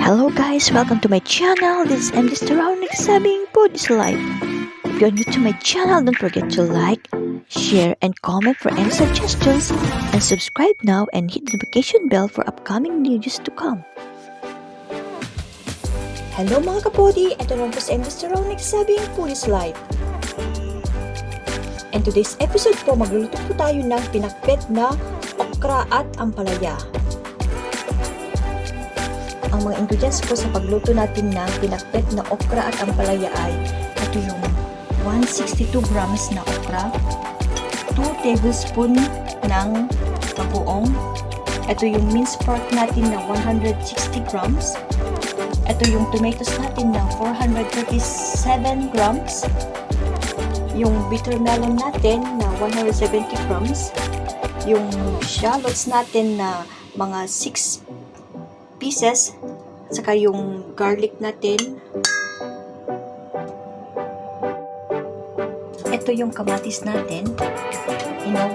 Hello guys, welcome to my channel. This is MJ Starao nagsasabing food is life. If you're new to my channel, don't forget to like, share, and comment for any suggestions. And subscribe now and hit the notification bell for upcoming videos to come. Hello mga kapodi, ito naman po si MJ Starao nagsasabing food is life. And today's episode po, magluluto po tayo ng pinakbet na okra at ampalaya. Ang mga ingredients po sa pagluto natin ng pinakbet na okra at ampalaya ay ito yung 162 grams na okra, 2 tablespoon ng bagoong, ito yung minced pork natin na 160 grams, ito yung tomatoes natin na 437 grams, yung bitter melon natin na 170 grams, yung shallots natin na mga 6 pieces, saka yung garlic natin, ito yung kamatis natin, hinog,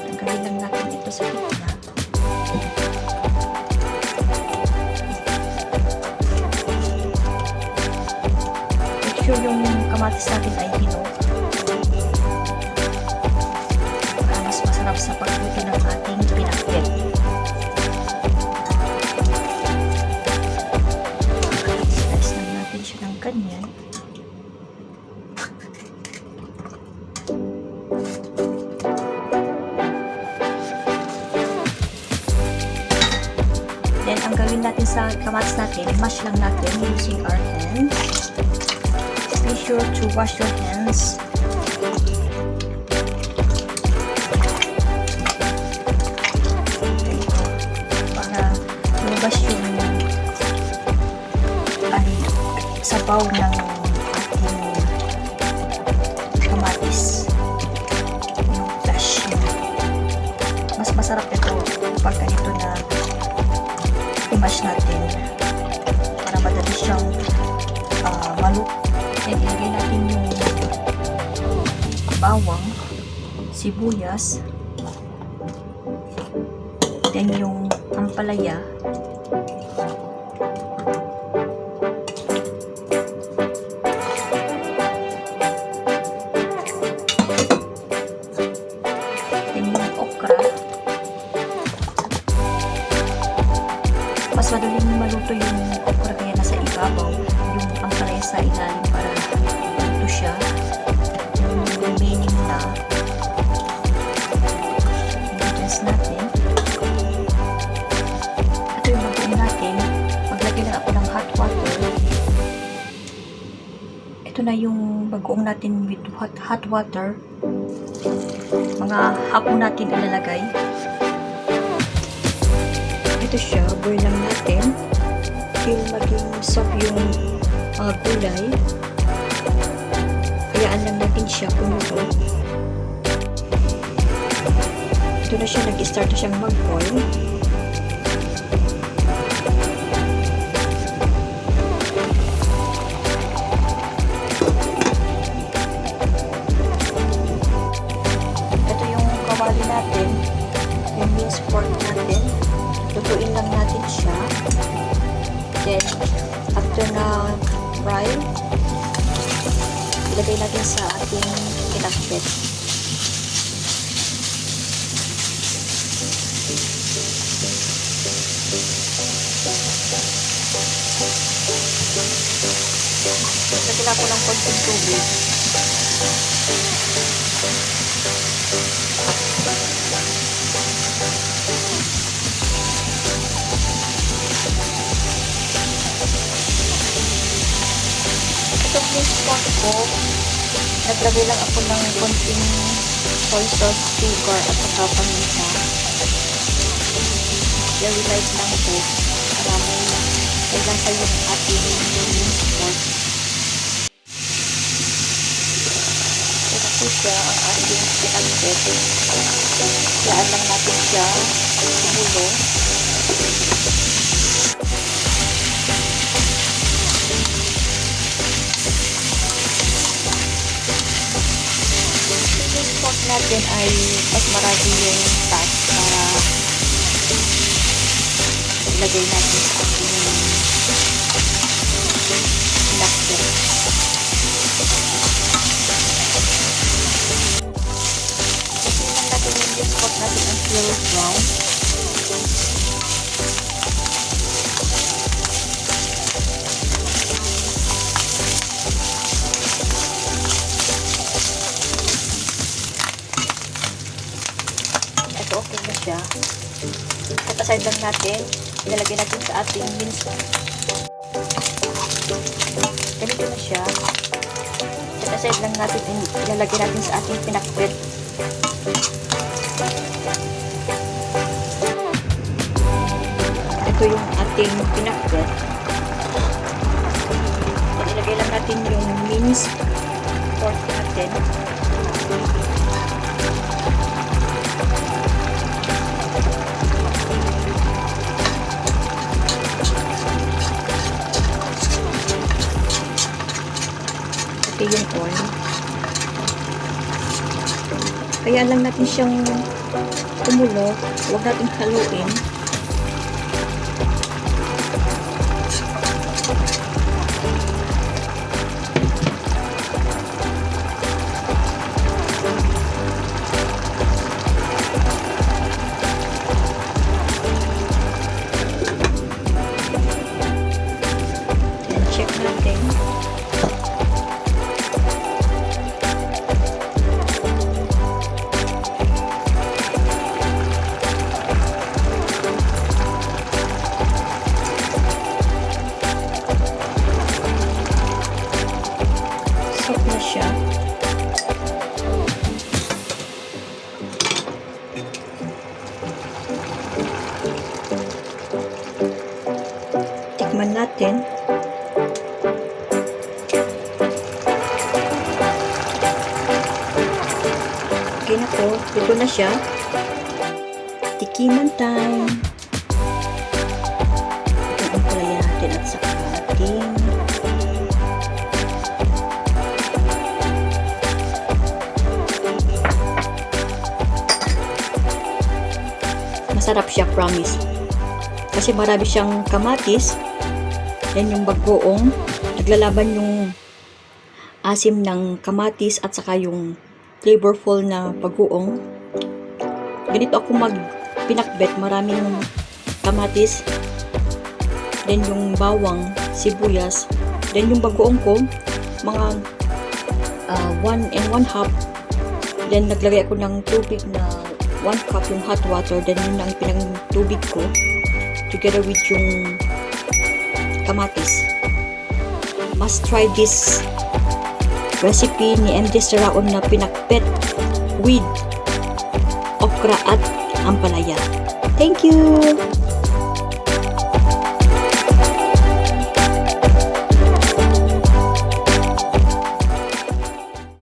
tanggalin lang natin ito sa gitna. Make sure yung kamatis natin ay hinog para mas masarap sa pagluto ng ating pinakbet. Slice lang natin siya ng ganyan. Then, ang gawin natin sa kamatis natin, mash lang natin using our hands. Be sure to wash your hands. Para lumabas yung sabaw ng ating kamatis. Yung flesh niya. Mas masarap ito pag ganito na i-mash natin para madali siyang maluto. Then, ilagay natin yung bawang, sibuyas, then yung ampalaya, then yung okra. Mas madaling maluto yung okra kaya nasa ibabaw, yung ampalaya sa ilalim para maluto siya. Yung remaining na ingredients natin, ito yung bagoong natin. Maglagay lang ako ng hot water. Ito na yung bagoong natin with hot water. Mga hapon natin ilalagay. Ito siya, boil lang natin till maging soft yung gulay. Hayaan lang natin siya kumulo. Ito na siya, nag-start na siyang mag-boil. Ito yung kawali natin, yung minced pork natin. Lutuin lang natin siya. Then, after na fry, ilagay natin sa ating pinakbet. Lagyan ako ng konting tubig. Itong minced pork ko, naglagay lang ako ng konting soy sauce, sugar, at saka paminta. Very light lang po para may lasa yung ating minced pork. Ito po siya ang ating pinakbet. Hayaan lang natin siya kumulo. Pork natin ay mas marami yung fat para ilagay natin sa ating pinakbet. Tingnan natin yung discot natin ang pure brown. Ito okay na siya. Set aside lang natin. Ilalagay natin sa ating mince. Ganito na siya. Set aside lang natin. Ilalagay natin sa ating pinakbet. Ito yung ating pinakbet. Ilagay lang natin yung minced pork natin. Ito yung corn. Kaya lang natin siyang kumulo. Huwag natin haluin. Then check natin. Soft na siya. Tikman natin. Okay na po. Ito na siya. Tikiman time. Ito ang palaya natin at saka ating masarap siya, promise. Kasi marami siyang kamatis. Then yung bagoong, naglalaban yung asim ng kamatis at saka yung flavorful na bagoong. Ganito ako mag-pinakbet. Maraming kamatis. Then yung bawang, sibuyas. Then yung bagoong ko, mga 1 1/2. Then naglagay ako ng tubig na 1 cup yung hot water, then yun ang pinang-tubig ko together with yung kamatis. Must try this recipe ni MJ Saraon na pinakbet with okra at ampalaya. Thank you!